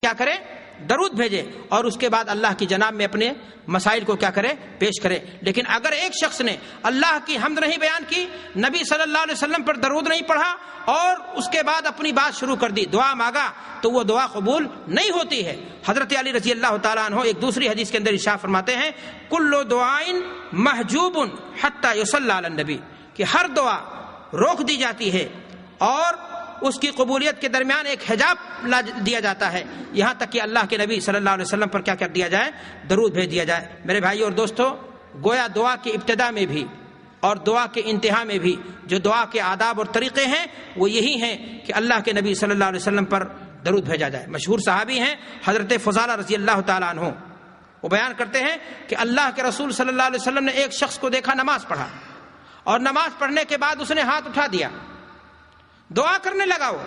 کیا کرے؟ درود بھیجے اور اس کے بعد اللہ کی جناب میں اپنے مسائل کو کیا کرے؟ پیش کرے. لیکن اگر ایک شخص نے اللہ کی حمد نہیں بیان کی، نبی صلی اللہ علیہ وسلم پر درود نہیں پڑھا اور اس کے بعد اپنی بات شروع کر دی، دعا مانگا، تو وہ دعا قبول نہیں ہوتی ہے. حضرت علی رضی اللہ تعالیٰ عنہ ایک دوسری حدیث کے اندر ارشاد فرماتے ہیں کل دعاء محجوب حتی یصلی علی النبی، کہ ہر دعا روک دی جاتی ہے اور اس کی قبولیت کے درمیان ایک حجاب دیا جاتا ہے، یہاں تک کہ اللہ کے نبی صلی اللہ علیہ وسلم پر کیا کر دیا جائے؟ درود بھیج دیا جائے. میرے بھائی اور دوستو، گویا دعا کی ابتدا میں بھی اور دعا کے انتہا میں بھی جو دعا کے آداب اور طریقے ہیں وہ یہی ہیں کہ اللہ کے نبی صلی اللہ علیہ وسلم پر درود بھیجا جائے. مشہور صحابی ہیں حضرت فضالہ رضی اللہ تعالیٰ عنہ، وہ بیان کرتے ہیں کہ اللہ کے رسول صلی اللہ علیہ وسلم نے ایک شخص کو دیکھا نماز پڑھا، اور نماز پڑھنے کے بعد اس نے ہاتھ اٹھا دیا، دعا کرنے لگا، وہ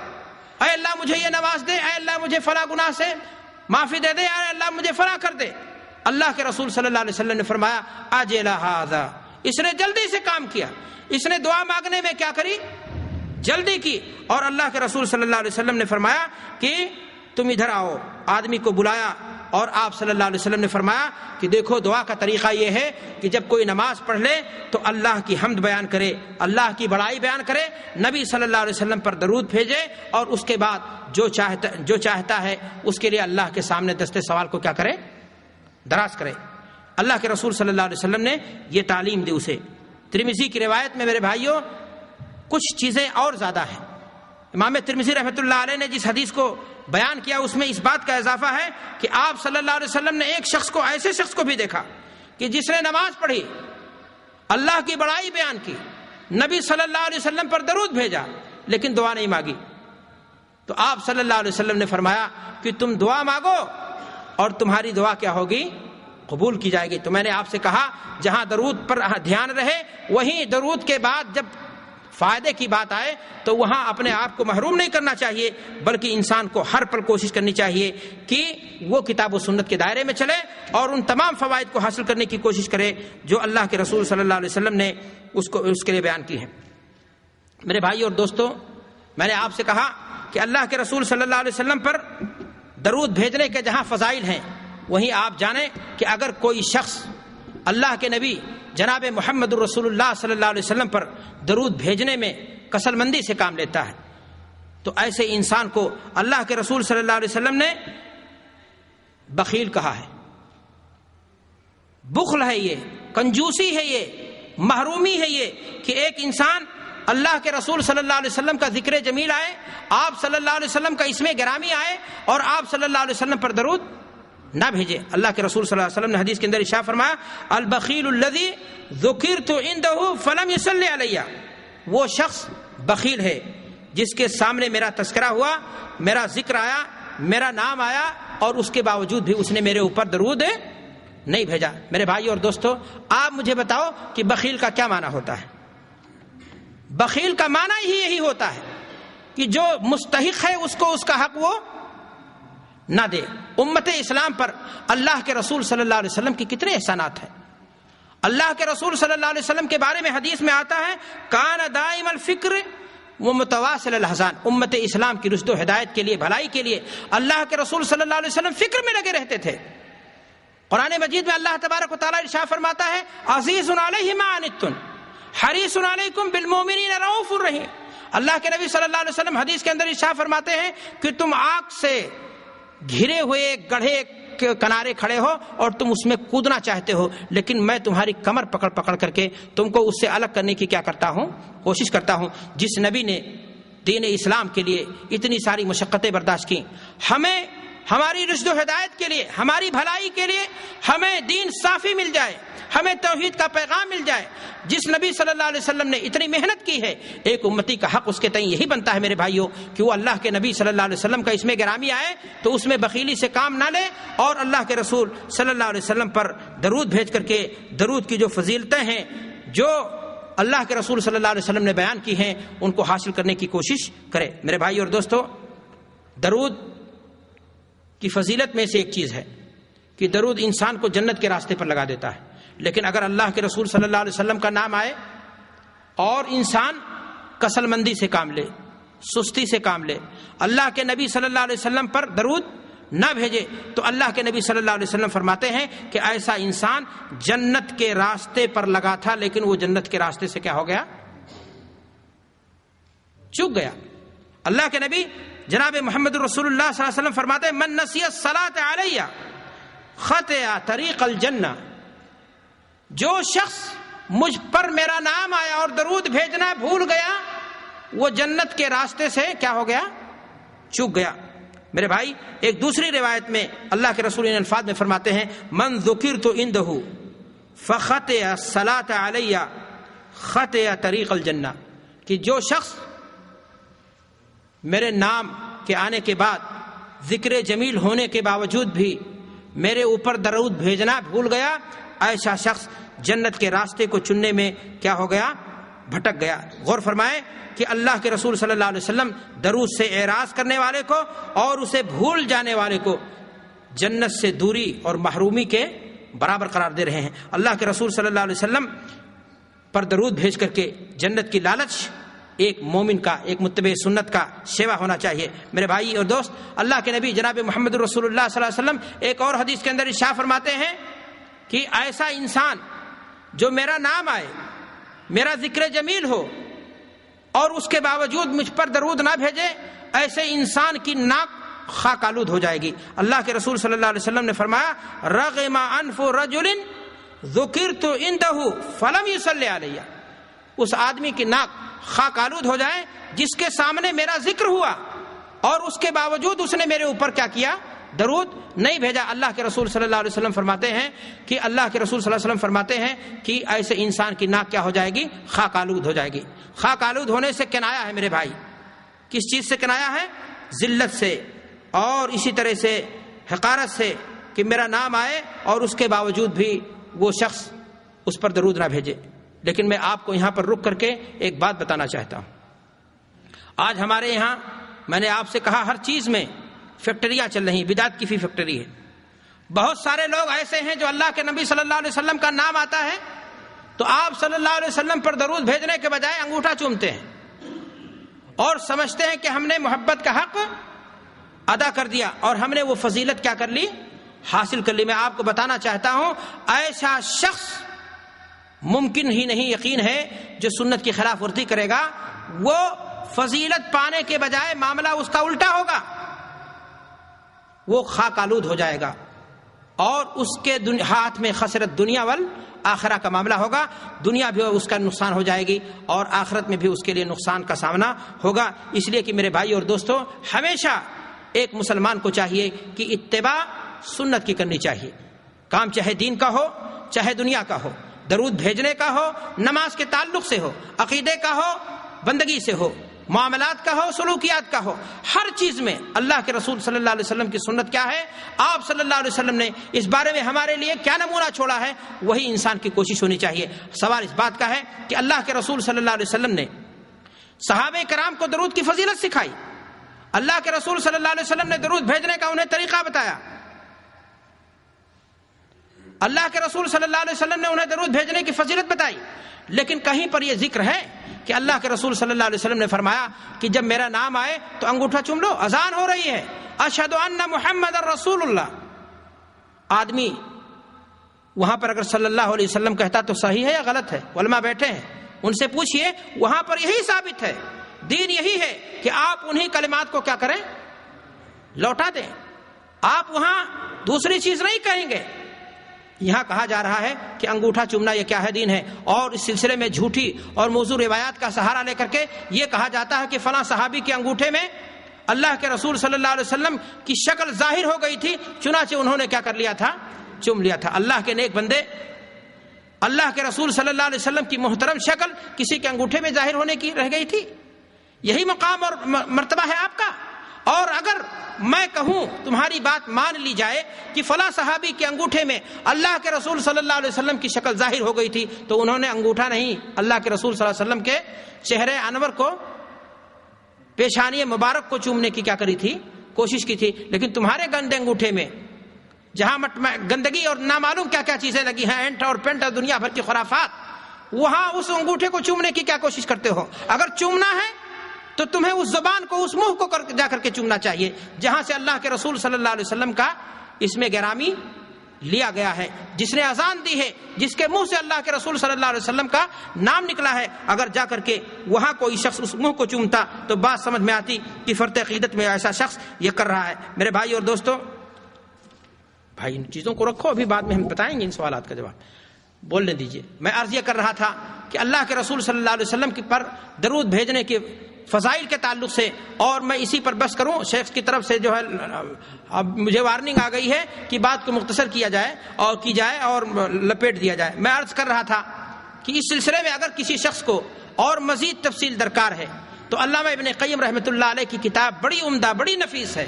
اے اللہ مجھے یہ نواز دے، اے اللہ مجھے فلاں گناہ سے معافی دے دے، اے اللہ مجھے فلاں کر دے. اللہ کے رسول صلی اللہ علیہ وسلم نے فرمایا عجل ھذا، اس نے جلدی سے کام کیا، اس نے دعا مانگنے میں کیا کری؟ جلدی کی. اور اللہ کے رسول صلی اللہ علیہ وسلم نے فرمایا کہ تم ادھر آؤ. آدمی کو بلایا اور آپ صلی اللہ علیہ وسلم نے فرمایا کہ دیکھو دعا کا طریقہ یہ ہے کہ جب کوئی نماز پڑھ لے تو اللہ کی حمد بیان کرے، اللہ کی بڑائی بیان کرے، نبی صلی اللہ علیہ وسلم پر درود بھیجے، اور اس کے بعد جو چاہتا ہے اس کے لیے اللہ کے سامنے دستے سوال کو کیا کرے؟ دراز کرے. اللہ کے رسول صلی اللہ علیہ وسلم نے یہ تعلیم دی اسے. ترمذی کی روایت میں میرے بھائیوں کچھ چیزیں اور زیادہ ہیں. امام ترمذی رحمۃ اللہ علیہ نے جس حدیث کو بیان کیا اس میں اس بات کا اضافہ ہے کہ آپ صلی اللہ علیہ وسلم نے ایک شخص کو، ایسے شخص کو بھی دیکھا کہ جس نے نماز پڑھی، اللہ کی بڑائی بیان کی، نبی صلی اللہ علیہ وسلم پر درود بھیجا، لیکن دعا نہیں مانگی. تو آپ صلی اللہ علیہ وسلم نے فرمایا کہ تم دعا مانگو اور تمہاری دعا کیا ہوگی؟ قبول کی جائے گی. تو میں نے آپ سے کہا جہاں درود پر دھیان رہے، وہیں درود کے بعد جب فائدے کی بات آئے تو وہاں اپنے آپ کو محروم نہیں کرنا چاہیے، بلکہ انسان کو ہر پل کوشش کرنی چاہیے کہ وہ کتاب و سنت کے دائرے میں چلے اور ان تمام فوائد کو حاصل کرنے کی کوشش کرے جو اللہ کے رسول صلی اللہ علیہ وسلم نے اس کے لیے بیان کی ہیں. میرے بھائی اور دوستو، میں نے آپ سے کہا کہ اللہ کے رسول صلی اللہ علیہ وسلم پر درود بھیجنے کے جہاں فضائل ہیں، وہیں آپ جانیں کہ اگر کوئی شخص اللہ کے نبی جناب محمد الرسول اللہ صلی اللہ علیہ وسلم پر درود بھیجنے میں کسل مندی سے کام لیتا ہے تو ایسے انسان کو اللہ کے رسول صلی اللہ علیہ وسلم نے بخیل کہا ہے. بخل ہے یہ، کنجوسی ہے یہ، محرومی ہے یہ کہ ایک انسان اللہ کے رسول صلی اللہ علیہ وسلم کا ذکر جمیل آئے، آپ صلی اللہ علیہ وسلم کا اسم گرامی آئے اور آپ صلی اللہ علیہ وسلم پر درود نہ بھیجے. اللہ کے رسول صلی اللہ علیہ وسلم نے حدیث کے اندر ارشاد فرمایا البخیل الذی ذکرت عنده فلم یصلی علی، وہ شخص بخیل ہے جس کے سامنے میرا تذکرہ ہوا، میرا ذکر آیا، میرا نام آیا اور اس کے باوجود بھی اس نے میرے اوپر درود نہیں بھیجا. میرے بھائی اور دوستو، آپ مجھے بتاؤ کہ بخیل کا کیا معنی ہوتا ہے؟ بخیل کا معنی ہی یہی ہوتا ہے کہ جو مستحق ہے اس کو اس کا حق وہ نہ دے. امت اسلام پر اللہ کے رسول صلی اللہ علیہ وسلم کی کتنے احسانات ہیں. اللہ کے رسول صلی اللہ علیہ وسلم کے بارے میں حدیث میں آتا ہے کان دائم الفکر و متواصل الاحزان، امت اسلام کی رشد و ہدایت کے لیے، بھلائی کے لیے اللہ کے رسول صلی اللہ علیہ وسلم فکر میں لگے رہتے تھے. قرآن مجید میں اللہ تبارک و تعالیٰ ارشاد فرماتا ہے عزیز علیہ ما عنتم حریص علیکم بالمؤمنین رؤوف الرحیم. اللہ کے نبی صلی اللہ علیہ وسلم حدیث کے اندر ارشاد فرماتے ہیں کہ تم آگ سے گھرے ہوئے گڑھے کے کنارے کھڑے ہو اور تم اس میں کودنا چاہتے ہو، لیکن میں تمہاری کمر پکڑ کر کے تم کو اس سے الگ کرنے کی کیا کرتا ہوں؟ کوشش کرتا ہوں. جس نبی نے دین اسلام کے لیے اتنی ساری مشقتیں برداشت کی، ہمیں ہماری رشد و ہدایت کے لیے، ہماری بھلائی کے لیے، ہمیں دین صافی مل جائے، ہمیں توحید کا پیغام مل جائے، جس نبی صلی اللہ علیہ وسلم نے اتنی محنت کی ہے، ایک امتی کا حق اس کے تئیں یہی بنتا ہے میرے بھائیوں کہ وہ اللہ کے نبی صلی اللہ علیہ وسلم کا اسم گرامی آئے تو اس میں بخیلی سے کام نہ لے اور اللہ کے رسول صلی اللہ علیہ وسلم پر درود بھیج کر کے درود کی جو فضیلتیں ہیں، جو اللہ کے رسول صلی اللہ علیہ وسلم نے بیان کی ہیں، ان کو حاصل کرنے کی کوشش کرے. میرے بھائی اور دوستو، درود کی فضیلت میں سے ایک چیز ہے کہ درود انسان کو جنت کے راستے پر لگا دیتا ہے. لیکن اگر اللہ کے رسول صلی اللہ علیہ وسلم کا نام آئے اور انسان کسل مندی سے کام لے، سستی سے کام لے، اللہ کے نبی صلی اللہ علیہ وسلم پر درود نہ بھیجے تو اللہ کے نبی صلی اللہ علیہ وسلم فرماتے ہیں کہ ایسا انسان جنت کے راستے پر لگا تھا لیکن وہ جنت کے راستے سے کیا ہو گیا؟ چوک گیا۔ اللہ کے نبی جناب محمد رسول اللہ صلی اللہ علیہ وسلم فرماتے ہیں من نسی الصلاۃ علی خطأ طریق الجنہ، جو شخص مجھ پر میرا نام آیا اور درود بھیجنا بھول گیا وہ جنت کے راستے سے کیا ہو گیا؟ چوک گیا۔ میرے بھائی ایک دوسری روایت میں اللہ کے رسول ان الفاظ میں فرماتے ہیں من ذکرت عنده فخطأ الصلاۃ علی خطأ طریق الجنہ، کہ جو شخص میرے نام کے آنے کے بعد ذکر جمیل ہونے کے باوجود بھی میرے اوپر درود بھیجنا بھول گیا، ایسا شخص جنت کے راستے کو چننے میں کیا ہو گیا؟ بھٹک گیا۔ غور فرمائیں کہ اللہ کے رسول صلی اللہ علیہ وسلم درود سے اعراض کرنے والے کو اور اسے بھول جانے والے کو جنت سے دوری اور محرومی کے برابر قرار دے رہے ہیں۔ اللہ کے رسول صلی اللہ علیہ وسلم پر درود بھیج کر کے جنت کی لالچ ایک مومن کا، ایک متبع سنت کا سیوا ہونا چاہیے۔ میرے بھائی اور دوست، اللہ کے نبی جناب محمد رسول اللہ صلی اللہ علیہ وسلم ایک اور حدیث کے اندر ارشاد فرماتے ہیں کہ ایسا انسان جو میرا نام آئے، میرا ذکر جمیل ہو اور اس کے باوجود مجھ پر درود نہ بھیجے، ایسے انسان کی ناک خاک آلود ہو جائے گی۔ اللہ کے رسول صلی اللہ علیہ وسلم نے فرمایا رغم انف رجل ذکرت عنده فلم يصلی علی، اس آدمی کی ناک خاک آلود ہو جائے جس کے سامنے میرا ذکر ہوا اور اس کے باوجود اس نے میرے اوپر کیا کیا؟ درود نہیں بھیجا۔ اللہ کے رسول صلی اللہ علیہ وسلم فرماتے ہیں کہ اللہ کے رسول صلی اللہ علیہ وسلم فرماتے ہیں کہ ایسے انسان کی ناک کیا ہو جائے گی؟ خاک آلود ہو جائے گی۔ خاک آلود ہونے سے کنایا ہے میرے بھائی، کس چیز سے کنایا ہے؟ ذلت سے اور اسی طرح سے حقارت سے، کہ میرا نام آئے اور اس کے باوجود بھی وہ شخص اس پر درود نہ بھیجے۔ لیکن میں آپ کو یہاں پر رک کر کے ایک بات بتانا چاہتا ہوں۔ آج ہمارے یہاں میں نے آپ سے کہا ہر چیز میں فیکٹریاں چل رہی ہیں، بدعت کی فیکٹری ہے۔ بہت سارے لوگ ایسے ہیں جو اللہ کے نبی صلی اللہ علیہ وسلم کا نام آتا ہے تو آپ صلی اللہ علیہ وسلم پر درود بھیجنے کے بجائے انگوٹھا چومتے ہیں اور سمجھتے ہیں کہ ہم نے محبت کا حق ادا کر دیا اور ہم نے وہ فضیلت کیا کر لی؟ حاصل کر لی۔ میں آپ کو بتانا چاہتا ہوں ایسا شخص ممکن ہی نہیں، یقین ہے، جو سنت کی خلاف ورزی کرے گا وہ فضیلت پانے کے بجائے معاملہ اس کا الٹا ہوگا، وہ خاک آلود ہو جائے گا اور اس کے ہاتھ میں خسرت دنیا والآخرہ کا معاملہ ہوگا۔ دنیا بھی اس کا نقصان ہو جائے گی اور آخرت میں بھی اس کے لیے نقصان کا سامنا ہوگا۔ اس لیے کہ میرے بھائی اور دوستو، ہمیشہ ایک مسلمان کو چاہیے کہ اتباع سنت کی کرنی چاہیے، کام چاہے دین کا ہو چاہے دنیا کا ہو، درود بھیجنے کا ہو، نماز کے تعلق سے ہو، عقیدے کا ہو، بندگی سے ہو، معاملات کا ہو، سلوکیات کا ہو، ہر چیز میں اللہ کے رسول صلی اللہ علیہ وسلم کی سنت کیا ہے، آپ صلی اللہ علیہ وسلم نے اس بارے میں ہمارے لیے کیا نمونہ چھوڑا ہے، وہی انسان کی کوشش ہونی چاہیے۔ سوال اس بات کا ہے کہ اللہ کے رسول صلی اللہ علیہ وسلم نے صحابہ کرام کو درود کی فضیلت سکھائی، اللہ کے رسول صلی اللہ علیہ وسلم نے درود بھیجنے کا انہیں طریقہ بتایا، اللہ کے رسول صلی اللہ علیہ وسلم نے انہیں درود بھیجنے کی فضیلت بتائی، لیکن کہیں پر یہ ذکر ہے کہ اللہ کے رسول صلی اللہ علیہ وسلم نے فرمایا کہ جب میرا نام آئے تو انگوٹھا چوم لو، اذان ہو رہی ہے، اشہد ان محمد رسول اللہ۔ آدمی وہاں پر اگر صلی اللہ علیہ وسلم کہتا تو صحیح ہے یا غلط ہے؟ علماء بیٹھے ہیں، ان سے پوچھئے، وہاں پر یہی ثابت ہے، دین یہی ہے کہ آپ انہی کلمات کو کیا کریں؟ لوٹا دیں، آپ وہاں دوسری چیز نہیں کہیں گے۔ یہاں کہا جا رہا ہے کہ انگوٹھا چومنا یہ کیا ہے؟ دین ہے، اور اس سلسلے میں جھوٹی اور موضوع روایات کا سہارا لے کر کے یہ کہا جاتا ہے کہ فلاں صحابی کے انگوٹھے میں اللہ کے رسول صلی اللہ علیہ وسلم کی شکل ظاہر ہو گئی تھی، چنانچہ انہوں نے کیا کر لیا تھا؟ چوم لیا تھا۔ اللہ کے نیک بندے، اللہ کے رسول صلی اللہ علیہ وسلم کی محترم شکل کسی کے انگوٹھے میں ظاہر ہونے کی رہ گئی تھی؟ یہی مقام اور مرتبہ ہے آپ کا۔ اور اگر میں کہوں، تمہاری بات مان لی جائے کہ فلاں صحابی کے انگوٹھے میں اللہ کے رسول صلی اللہ علیہ وسلم کی شکل ظاہر ہو گئی تھی، تو انہوں نے انگوٹھا نہیں، اللہ کے رسول صلی اللہ علیہ وسلم کے چہرے انور کو، پیشانی مبارک کو چومنے کی کیا کری تھی؟ کوشش کی تھی۔ لیکن تمہارے گندے انگوٹھے میں جہاں گندگی اور نامعلوم کیا کیا چیزیں لگی ہیں، اینٹ اور پینٹ اور دنیا بھر کی خرافات، وہاں اس انگوٹھے کو چومنے کی کیا کوشش کرتے ہو؟ اگر چومنا ہے تو تمہیں اس زبان کو، اس منہ کو جا کر کے چومنا چاہیے جہاں سے اللہ کے رسول صلی اللہ علیہ وسلم کا اس میں گرامی لیا گیا ہے، جس نے اذان دی ہے، جس کے منہ سے اللہ کے رسول صلی اللہ علیہ وسلم کا نام نکلا ہے، اگر جا کر کے وہاں کوئی شخص اس منہ کو چومتا تو بات سمجھ میں آتی کہ فرط عقیدت میں ایسا شخص یہ کر رہا ہے۔ میرے بھائی اور دوستو، بھائی ان چیزوں کو رکھو، ابھی بعد میں ہم بتائیں گے ان سوالات کا جواب، بولنے دیجئے۔ میں عرض یہ کر رہا تھا کہ اللہ کے رسول صلی اللہ علیہ وسلم کی پر درود بھیجنے کے فضائل کے تعلق سے، اور میں اسی پر بس کروں، شیخ کی طرف سے جو ہے اب مجھے وارننگ آ گئی ہے کہ بات کو مختصر کیا جائے اور کی جائے اور لپیٹ دیا جائے۔ میں عرض کر رہا تھا کہ اس سلسلے میں اگر کسی شخص کو اور مزید تفصیل درکار ہے تو علامہ ابن قیم رحمۃ اللہ علیہ کی کتاب بڑی عمدہ، بڑی نفیس ہے۔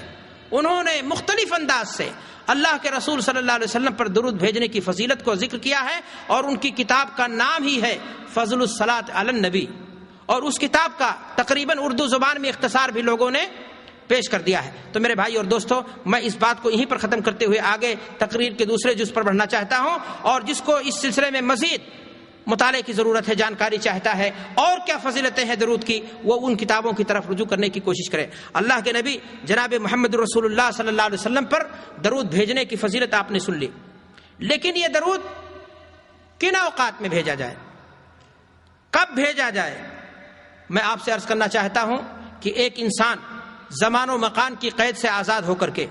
انہوں نے مختلف انداز سے اللہ کے رسول صلی اللہ علیہ وسلم پر درود بھیجنے کی فضیلت کو ذکر کیا ہے، اور ان کی کتاب کا نام ہی ہے فضل الصلاۃ علی النبی، اور اس کتاب کا تقریباً اردو زبان میں اختصار بھی لوگوں نے پیش کر دیا ہے۔ تو میرے بھائی اور دوستو، میں اس بات کو یہیں پر ختم کرتے ہوئے آگے تقریر کے دوسرے جز پر بڑھنا چاہتا ہوں، اور جس کو اس سلسلے میں مزید مطالعے کی ضرورت ہے، جانکاری چاہتا ہے اور کیا فضیلتیں ہیں درود کی، وہ ان کتابوں کی طرف رجوع کرنے کی کوشش کرے۔ اللہ کے نبی جناب محمد رسول اللہ صلی اللہ علیہ وسلم پر درود بھیجنے کی فضیلت آپ نے سن لی، لیکن یہ درود کن اوقات میں بھیجا جائے، کب بھیجا جائے؟ میں آپ سے عرض کرنا چاہتا ہوں کہ ایک انسان زمان و مکان کی قید سے آزاد ہو کر کے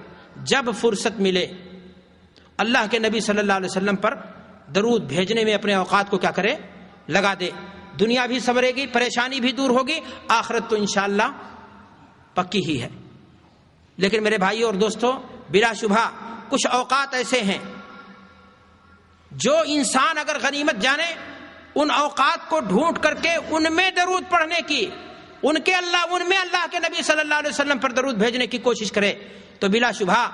جب فرصت ملے اللہ کے نبی صلی اللہ علیہ وسلم پر درود بھیجنے میں اپنے اوقات کو کیا کرے، لگا دے۔ دنیا بھی سنورے گی، پریشانی بھی دور ہوگی، آخرت تو انشاءاللہ پکی ہی ہے۔ لیکن میرے بھائیو اور دوستو، بلا شبہ کچھ اوقات ایسے ہیں جو انسان اگر غنیمت جانے، ان اوقات کو ڈھونڈ کر کے ان میں درود پڑھنے کی، ان میں اللہ کے نبی صلی اللہ علیہ وسلم پر درود بھیجنے کی کوشش کرے، تو بلا شبہ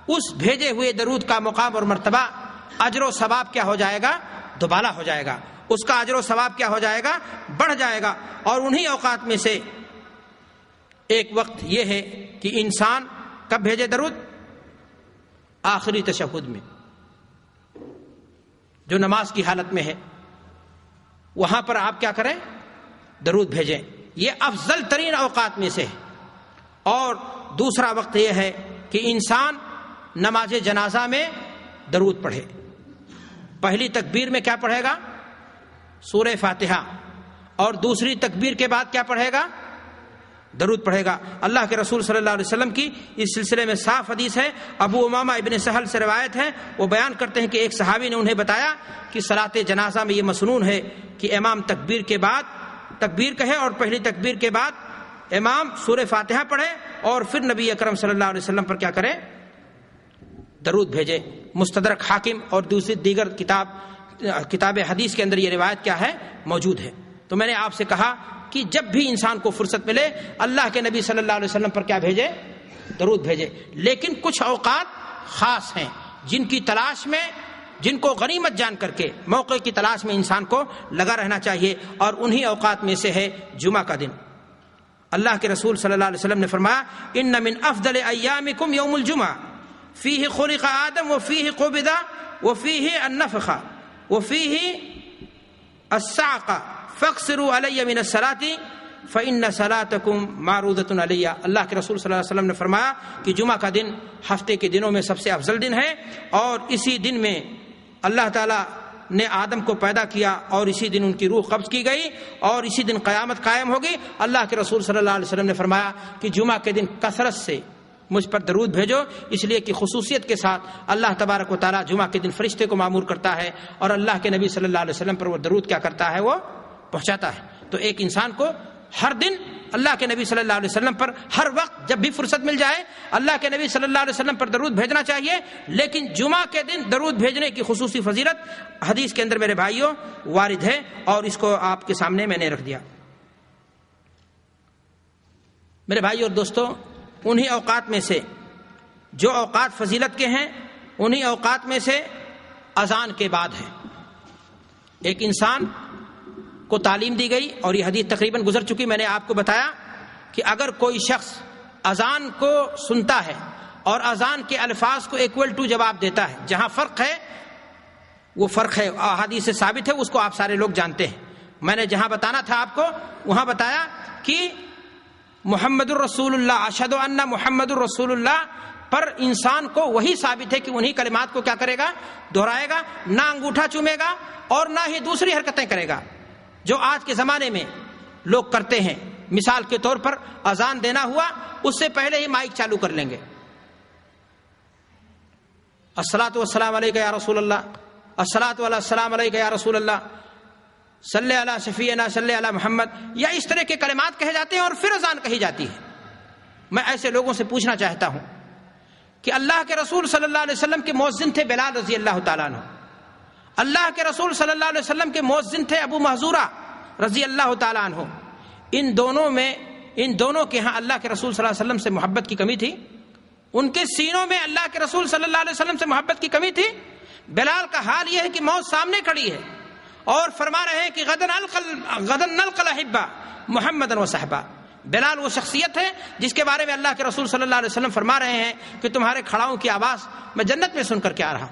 اس بھیجے ہوئے درود کا مقام اور مرتبہ، اجر و ثواب کیا ہو جائے گا، دوبالا ہو جائے گا، اس کا اجر و ثواب کیا ہو جائے گا، بڑھ جائے گا۔ اور انہی اوقات میں سے ایک وقت یہ ہے کہ انسان کب بھیجے درود؟ آخری تشہد میں، جو نماز کی حالت میں ہے، وہاں پر آپ کیا کریں، درود بھیجیں۔ یہ افضل ترین اوقات میں سے ہے۔ اور دوسرا وقت یہ ہے کہ انسان نماز جنازہ میں درود پڑھے۔ پہلی تکبیر میں کیا پڑھے گا؟ سورہ فاتحہ، اور دوسری تکبیر کے بعد کیا پڑھے گا؟ درود پڑھے گا۔ اللہ کے رسول صلی اللہ علیہ وسلم کی اس سلسلے میں صاف حدیث ہے، ابو امامہ ابن سہل سے روایت ہے، وہ بیان کرتے ہیں کہ ایک صحابی نے انہیں بتایا کہ صلاۃ جنازہ میں یہ مسنون ہے کہ امام تکبیر کے بعد تکبیر کہے، اور پہلی تکبیر کے بعد امام سورہ فاتحہ پڑھے، اور پھر نبی اکرم صلی اللہ علیہ وسلم پر کیا کرے، درود بھیجے۔ مستدرک حاکم اور دیگر کتاب حدیث کے اندر یہ روایت کیا ہے، موجود ہے۔ تو میں نے آپ سے کہا کہ جب بھی انسان کو فرصت ملے اللہ کے نبی صلی اللہ علیہ وسلم پر کیا بھیجے، درود بھیجے۔ لیکن کچھ اوقات خاص ہیں جن کی تلاش میں، جن کو غنیمت جان کر کے موقع کی تلاش میں انسان کو لگا رہنا چاہیے، اور انہی اوقات میں سے ہے جمعہ کا دن۔ اللہ کے رسول صلی اللہ علیہ وسلم نے فرمایا، ان من افضل ایامکم یوم الجمعہ فیہ خلق آدم وفیہ قبض وفیہ النفخ وفیہ الصعق فاقصروا علی من الصلاۃ فإن صلاتکم معروضۃ علی۔ اللہ کے رسول صلی اللہ علیہ وسلم نے فرمایا کہ جمعہ کا دن ہفتے کے دنوں میں سب سے افضل دن ہے، اور اسی دن میں اللہ تعالیٰ نے آدم کو پیدا کیا، اور اسی دن ان کی روح قبض کی گئی، اور اسی دن قیامت قائم ہوگی۔ اللہ کے رسول صلی اللہ علیہ وسلم نے فرمایا کہ جمعہ کے دن کثرت سے مجھ پر درود بھیجو، اس لیے کہ خصوصیت کے ساتھ اللہ تبارک و تعالیٰ جمعہ کے دن فرشتے کو مامور کرتا ہے، اور اللہ کے نبی صلی اللہ علیہ وسلم پر وہ درود کیا کرتا ہے، وہ پہنچاتا ہے۔ تو ایک انسان کو ہر دن اللہ کے نبی صلی اللہ علیہ وسلم پر، ہر وقت جب بھی فرصت مل جائے اللہ کے نبی صلی اللہ علیہ وسلم پر درود بھیجنا چاہیے۔ لیکن جمعہ کے دن درود بھیجنے کی خصوصی فضیلت حدیث کے اندر میرے بھائیوں وارد ہے، اور اس کو آپ کے سامنے میں نے رکھ دیا۔ میرے بھائیوں اور دوستوں، انہی اوقات میں سے جو اوقات فضیلت کے ہیں، انہی اوقات میں سے اذان کے بعد ہے۔ ایک انسان کو تعلیم دی گئی، اور یہ حدیث تقریباً گزر چکی، میں نے آپ کو بتایا کہ اگر کوئی شخص اذان کو سنتا ہے اور اذان کے الفاظ کو ایکول ٹو جواب دیتا ہے، جہاں فرق ہے وہ فرق ہے، احادیث سے ثابت ہے، اس کو آپ سارے لوگ جانتے ہیں۔ میں نے جہاں بتانا تھا آپ کو وہاں بتایا کہ محمد الرسول اللہ، اشہد ان محمد الرسول اللہ پر انسان کو وہی ثابت ہے کہ انہی کلمات کو کیا کرے گا؟ دہرائے گا، نہ انگوٹھا چومے گا اور نہ ہی دوسری حرکتیں کرے گا جو آج کے زمانے میں لوگ کرتے ہیں۔ مثال کے طور پر اذان دینا ہوا، اس سے پہلے ہی مائک چالو کر لیں گے، الصلاۃ والسلام علیک یا رسول اللہ، الصلاۃ والسلام علیک یا رسول اللہ، صلی علی شفیعنا صلی علی محمد، یا اس طرح کے کلمات کہے جاتے ہیں اور پھر اذان کہی جاتی ہے۔ میں ایسے لوگوں سے پوچھنا چاہتا ہوں کہ اللہ کے رسول صلی اللہ علیہ وسلم کے مؤذن تھے بلال رضی اللہ تعالیٰ عنہ، اللہ کے رسول صلی اللہ علیہ وسلم کے مؤذن تھے ابو محذورہ رضی اللہ تعالیٰ عنہ۔ ان دونوں کے ہاں اللہ کے رسول صلی اللہ علیہ وسلم سے محبت کی کمی تھی؟ ان کے سینوں میں اللہ کے رسول صلی اللہ علیہ وسلم سے محبت کی کمی تھی؟ بلال کا حال یہ ہے کہ موت سامنے کھڑی ہے اور فرما رہے ہیں کہ غدن نلقى الاحبہ محمد و صحبہ۔ بلال وہ شخصیت ہے جس کے بارے میں اللہ کے رسول صلی اللہ علیہ وسلم فرما رہے ہیں کہ تمہارے کھڑاؤں کی آواز میں جنت میں سن کر کے آ رہا۔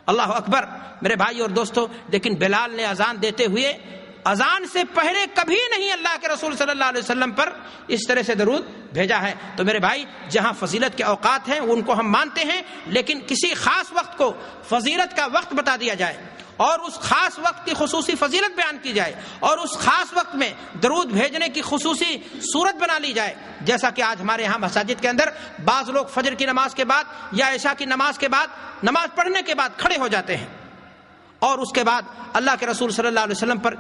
اللہ اکبر میرے بھائی اور دوستو، لیکن بلال نے اذان دیتے ہوئے اذان سے پہلے کبھی نہیں اللہ کے رسول صلی اللہ علیہ وسلم پر اس طرح سے درود بھیجا ہے۔ تو میرے بھائی، جہاں فضیلت کے اوقات ہیں ان کو ہم مانتے ہیں، لیکن کسی خاص وقت کو فضیلت کا وقت بتا دیا جائے اور اس خاص وقت کی خصوصی فضیلت بیان کی جائے اور اس خاص وقت میں درود بھیجنے کی خصوصی صورت بنا لی جائے، جیسا کہ آج ہمارے ہاں مساجد کے اندر بعض لوگ فجر کی نماز کے بعد یا عشاء کی نماز کے بعد، نماز پڑھنے کے بعد کھڑے ہو جاتے ہیں اور اس کے بعد اللہ کے رسول صلی اللہ علیہ وسلم پر